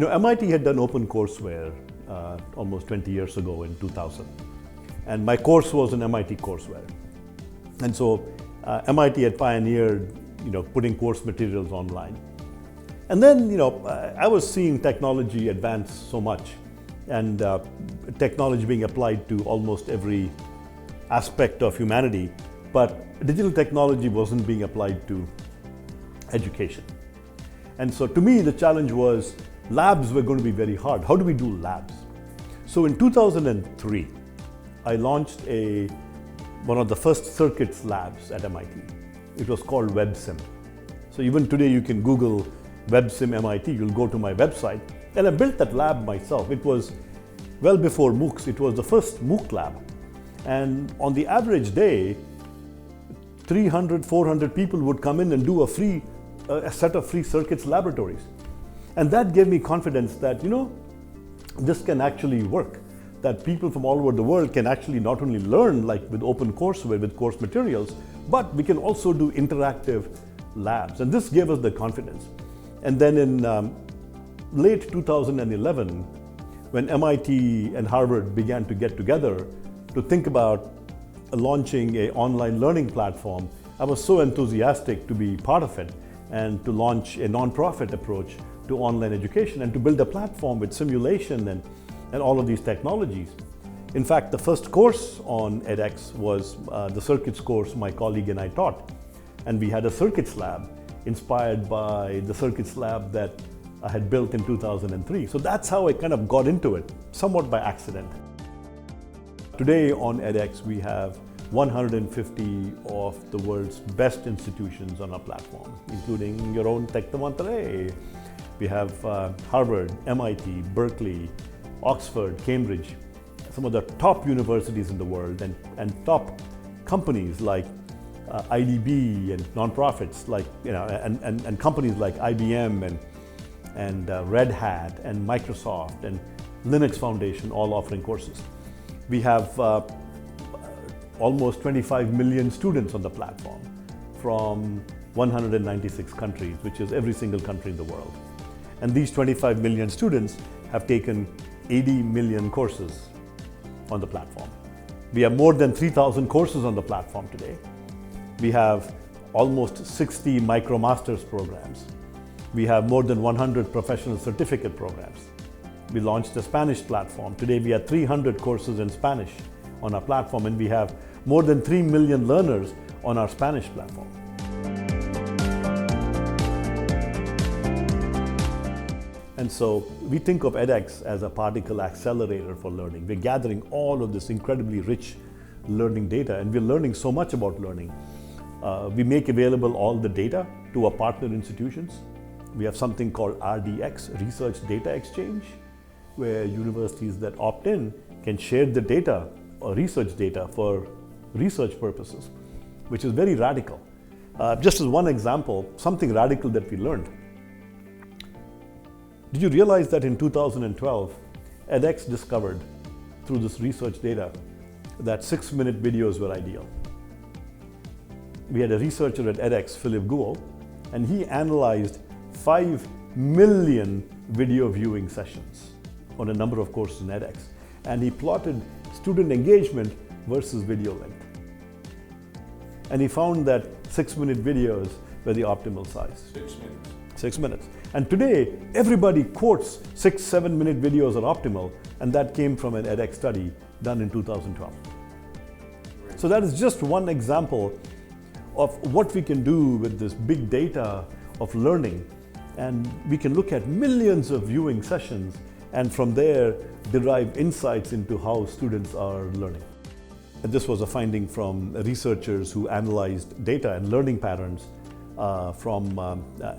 MIT had done OpenCourseware almost 20 years ago in 2000. And my course was an MIT courseware. And so MIT had pioneered, putting course materials online. And then, I was seeing technology advance so much, and technology being applied to almost every aspect of humanity, but digital technology wasn't being applied to education. And so to me, the challenge was labs were going to be very hard. How do we do labs? So in 2003, I launched one of the first circuits labs at MIT. It was called WebSim. So even today you can Google WebSim MIT, you'll go to my website. And I built that lab myself. It was well before MOOCs. It was the first MOOC lab. And on the average day, 300, 400 people would come in and do a set of free circuits laboratories. And that gave me confidence that, this can actually work. That people from all over the world can actually not only learn like with OpenCourseware, with course materials, but we can also do interactive labs. And this gave us the confidence. And then in late 2011, when MIT and Harvard began to get together to think about launching an online learning platform, I was so enthusiastic to be part of it and to launch a nonprofit approach to online education and to build a platform with simulation and all of these technologies. In fact, the first course on edX was the circuits course my colleague and I taught. And we had a circuits lab inspired by the circuits lab that I had built in 2003. So that's how I kind of got into it, somewhat by accident. Today on edX, we have 150 of the world's best institutions on our platform, including your own Tech de Monterrey. We have Harvard, MIT, Berkeley, Oxford, Cambridge, some of the top universities in the world, and top companies like IDB and nonprofits like, and companies like IBM and Red Hat and Microsoft and Linux Foundation, all offering courses. We have almost 25 million students on the platform from 196 countries, which is every single country in the world. And these 25 million students have taken 80 million courses on the platform. We have more than 3,000 courses on the platform today. We have almost 60 MicroMasters programs. We have more than 100 professional certificate programs. We launched a Spanish platform. Today we have 300 courses in Spanish on our platform, and we have more than 3 million learners on our Spanish platform. And so we think of edX as a particle accelerator for learning. We're gathering all of this incredibly rich learning data, and we're learning so much about learning. We make available all the data to our partner institutions. We have something called RDX, Research Data Exchange, where universities that opt in can share the data or research data for research purposes, which is very radical. Just as one example, something radical that we learned. Did you realize that in 2012, edX discovered through this research data that 6-minute videos were ideal? We had a researcher at edX, Philip Guo, and he analyzed 5 million video viewing sessions on a number of courses in edX. And he plotted student engagement versus video length. And he found that 6-minute videos were the optimal size. 6 minutes. 6 minutes. And today, everybody quotes 6-7-minute videos are optimal, and that came from an edX study done in 2012. So that is just one example of what we can do with this big data of learning. And we can look at millions of viewing sessions, and from there, derive insights into how students are learning. And this was a finding from researchers who analyzed data and learning patterns from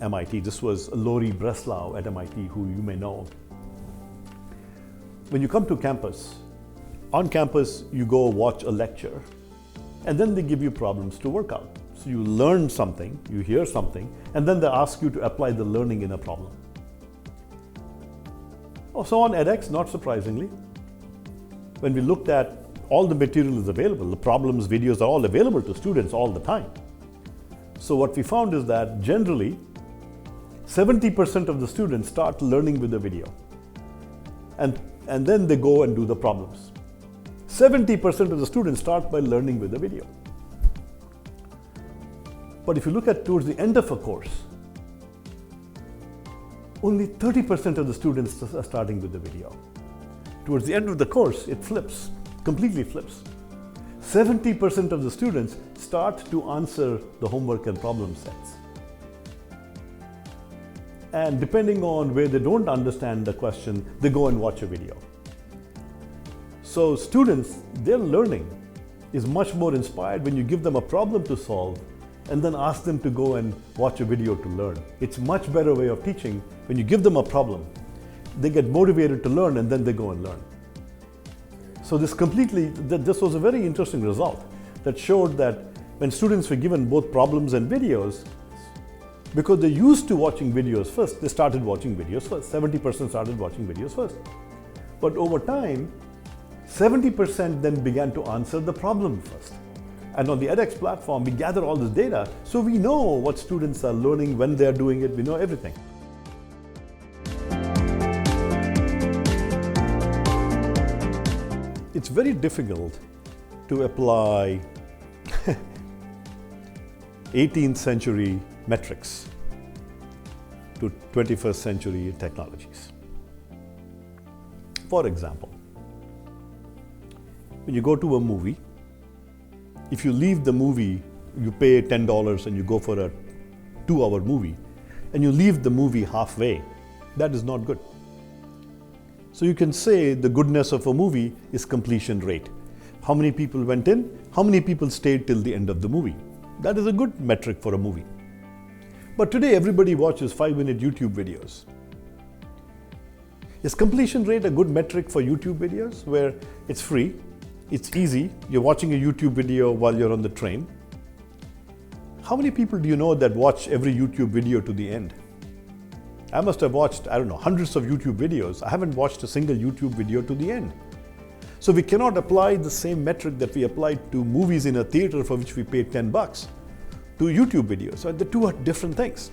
MIT. This was Lori Breslau at MIT, who you may know. When you come to campus, on campus you go watch a lecture, and then they give you problems to work out. So you learn something, you hear something, and then they ask you to apply the learning in a problem. So on edX, not surprisingly, when we looked at all the material is available, the problems, videos are all available to students all the time. So what we found is that generally, 70% of the students start learning with the video. And then they go and do the problems. 70% of the students start by learning with the video. But if you look at towards the end of a course, only 30% of the students are starting with the video. Towards the end of the course, it flips, completely flips. 70% of the students start to answer the homework and problem sets. And depending on where they don't understand the question, they go and watch a video. So students, their learning is much more inspired when you give them a problem to solve and then ask them to go and watch a video to learn. It's a much better way of teaching when you give them a problem. They get motivated to learn and then they go and learn. So this was a very interesting result that showed that when students were given both problems and videos, because they're used to watching videos first, they started watching videos first. 70% started watching videos first. But over time, 70% then began to answer the problem first. And on the edX platform, we gather all this data, so we know what students are learning, when they're doing it, we know everything. It's very difficult to apply 18th century metrics to 21st century technologies. For example, when you go to a movie, if you leave the movie, you pay $10 and you go for a 2-hour movie, and you leave the movie halfway, that is not good. So you can say the goodness of a movie is completion rate. How many people went in? How many people stayed till the end of the movie? That is a good metric for a movie. But today everybody watches 5-minute YouTube videos. Is completion rate a good metric for YouTube videos where it's free, it's easy, you're watching a YouTube video while you're on the train? How many people do you know that watch every YouTube video to the end? I must have watched, hundreds of YouTube videos. I haven't watched a single YouTube video to the end. So we cannot apply the same metric that we applied to movies in a theater for which we paid $10 to YouTube videos. So the two are different things.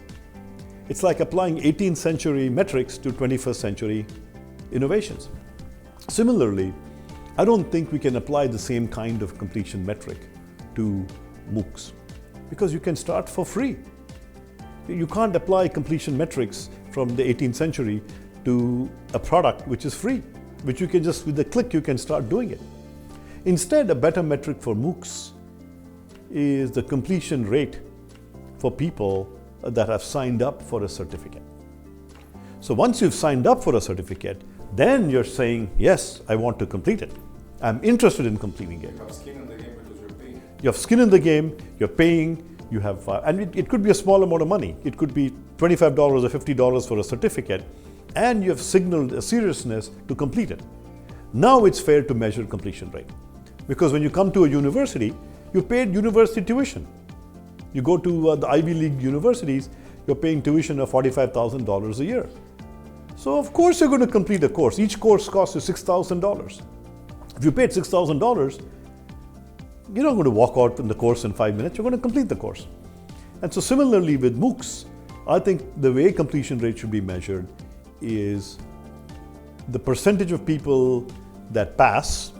It's like applying 18th century metrics to 21st century innovations. Similarly, I don't think we can apply the same kind of completion metric to MOOCs because you can start for free. You can't apply completion metrics from the 18th century to a product which is free, which you can just, with a click, you can start doing it. Instead, a better metric for MOOCs is the completion rate for people that have signed up for a certificate. So once you've signed up for a certificate, then you're saying, yes, I want to complete it. I'm interested in completing it. You have skin in the game because you're paying. You have skin in the game, you're paying, you have, and it could be a small amount of money. It could be $25 or $50 for a certificate, and you have signaled a seriousness to complete it. Now it's fair to measure completion rate. Because when you come to a university, you paid university tuition. You go to the Ivy League universities, you're paying tuition of $45,000 a year. So of course you're going to complete a course. Each course costs you $6,000. If you paid $6,000, you're not going to walk out in the course in 5 minutes, you're going to complete the course. And so similarly with MOOCs, I think the way completion rate should be measured is the percentage of people that pass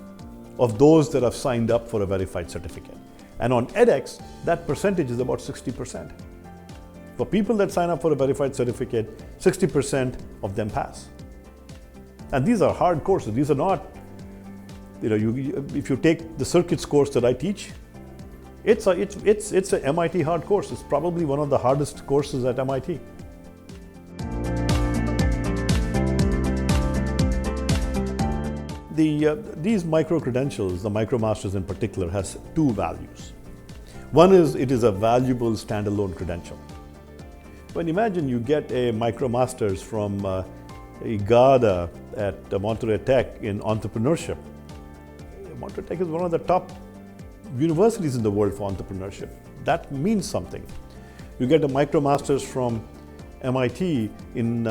of those that have signed up for a verified certificate. And on edX, that percentage is about 60%. For people that sign up for a verified certificate, 60% of them pass. And these are hard courses. These are not, if you take the circuits course that I teach, it's a MIT hard course. It's probably one of the hardest courses at MIT. These micro-credentials, the micromasters in particular, has two values. One is it is a valuable standalone credential. When imagine you get a micromasters from IGADA at Monterey Tech in entrepreneurship. Monterey Tech is one of the top universities in the world for entrepreneurship. That means something. You get a micromasters from MIT in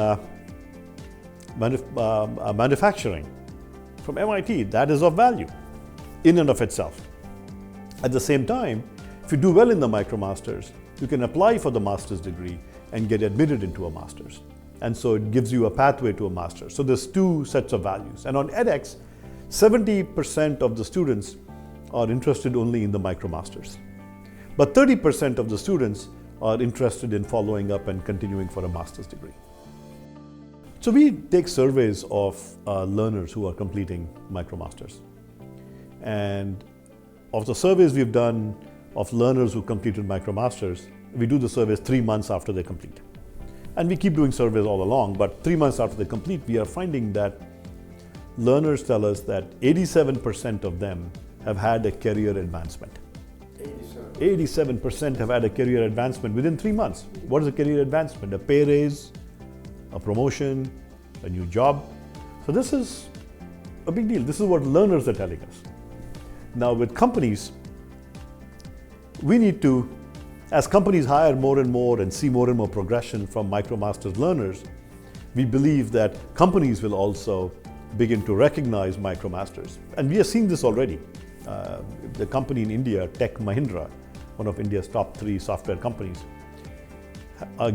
manufacturing. From MIT, that is of value in and of itself. At the same time, if you do well in the MicroMasters, you can apply for the master's degree and get admitted into a master's. And so it gives you a pathway to a master's. So there's two sets of values. And on edX, 70% of the students are interested only in the micromasters. But 30% of the students are interested in following up and continuing for a master's degree. So we take surveys of learners who are completing micromasters. And of the surveys we've done of learners who completed micromasters, we do the surveys 3 months after they complete. And we keep doing surveys all along, but 3 months after they complete, we are finding that learners tell us that 87% of them have had a career advancement. 87% have had a career advancement within 3 months. What is a career advancement? A pay raise, a promotion, a new job. So this is a big deal. This is what learners are telling us. Now with companies, we need to, as companies hire more and more and see more and more progression from MicroMasters learners, we believe that companies will also begin to recognize MicroMasters. And we are seeing this already. The company in India, Tech Mahindra, one of India's top 3 software companies,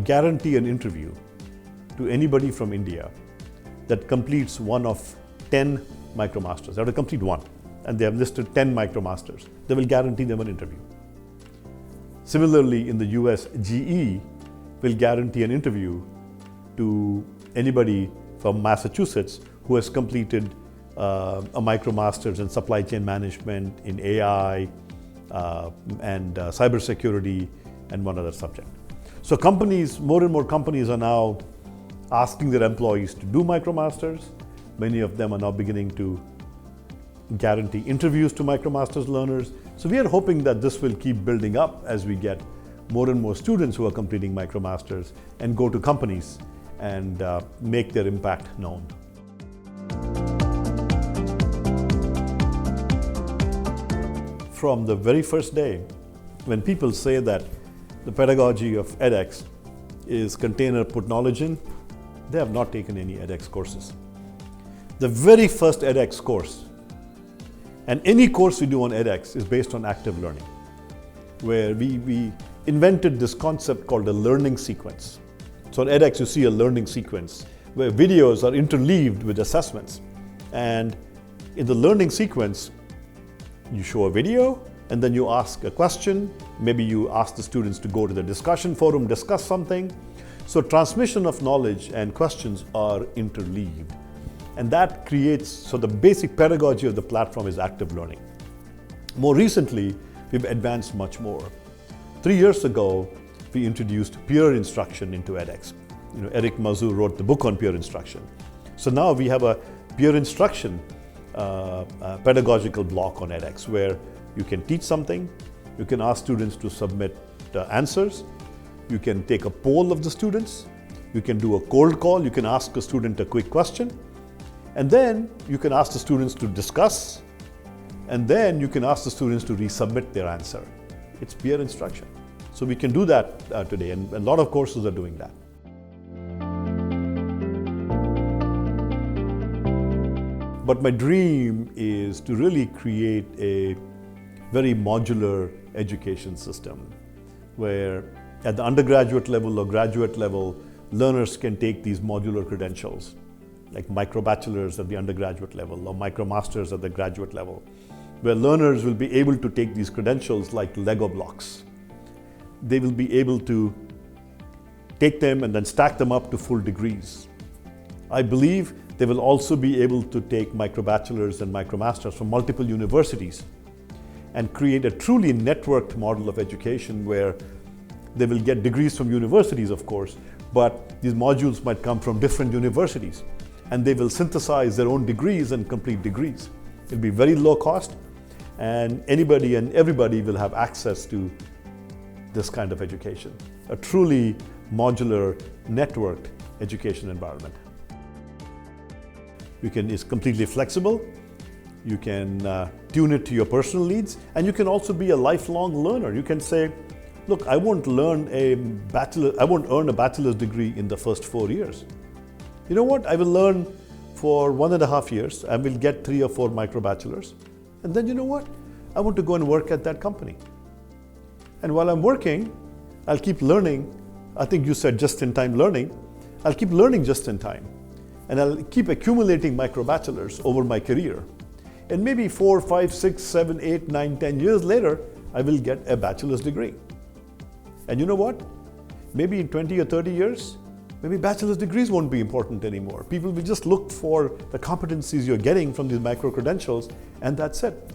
guarantee an interview to anybody from India that completes one of 10 MicroMasters. They have to complete one, and they have listed 10 MicroMasters. They will guarantee them an interview. Similarly, in the US, GE will guarantee an interview to anybody from Massachusetts who has completed a MicroMasters in supply chain management, in AI, and cybersecurity, and one other subject. So companies, more and more companies are now asking their employees to do MicroMasters. Many of them are now beginning to guarantee interviews to MicroMasters learners. So we are hoping that this will keep building up as we get more and more students who are completing MicroMasters and go to companies and make their impact known. From the very first day, when people say that the pedagogy of edX is container, put knowledge in, they have not taken any edX courses. The very first edX course, and any course we do on edX, is based on active learning, where we invented this concept called a learning sequence. So on edX, you see a learning sequence where videos are interleaved with assessments. And in the learning sequence, you show a video, and then you ask a question. Maybe you ask the students to go to the discussion forum, discuss something. So transmission of knowledge and questions are interleaved. And that creates, so the basic pedagogy of the platform is active learning. More recently, we've advanced much more. 3 years ago, we introduced peer instruction into edX. Eric Mazur wrote the book on peer instruction. So now we have a peer instruction pedagogical block on edX where you can teach something, you can ask students to submit answers, you can take a poll of the students, you can do a cold call, you can ask a student a quick question, and then you can ask the students to discuss, and then you can ask the students to resubmit their answer. It's peer instruction. So we can do that today, and a lot of courses are doing that. But my dream is to really create a very modular education system where at the undergraduate level or graduate level, learners can take these modular credentials, like micro-bachelors at the undergraduate level or micro-masters at the graduate level, where learners will be able to take these credentials like Lego blocks. They will be able to take them and then stack them up to full degrees. I believe they will also be able to take micro-bachelors and micro-masters from multiple universities and create a truly networked model of education where they will get degrees from universities, of course, but these modules might come from different universities and they will synthesize their own degrees and complete degrees. It'll be very low cost, and anybody and everybody will have access to this kind of education, a truly modular, networked education environment. It's completely flexible. You can tune it to your personal needs, and you can also be a lifelong learner. You can say, look, I won't earn a bachelor's degree in the first 4 years. You know what? I will learn for 1.5 years. I will get 3 or 4 micro-bachelors. And then you know what? I want to go and work at that company. And while I'm working, I'll keep learning I think you said just-in-time learning. I'll keep learning just in time. And I'll keep accumulating micro-bachelors over my career. And maybe 4, 5, 6, 7, 8, 9, 10 years later, I will get a bachelor's degree. And you know what? Maybe in 20 or 30 years, maybe bachelor's degrees won't be important anymore. People will just look for the competencies you're getting from these micro-credentials, and that's it.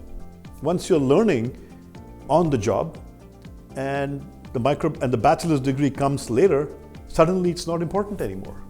Once you're learning on the job, and the bachelor's degree comes later, suddenly it's not important anymore.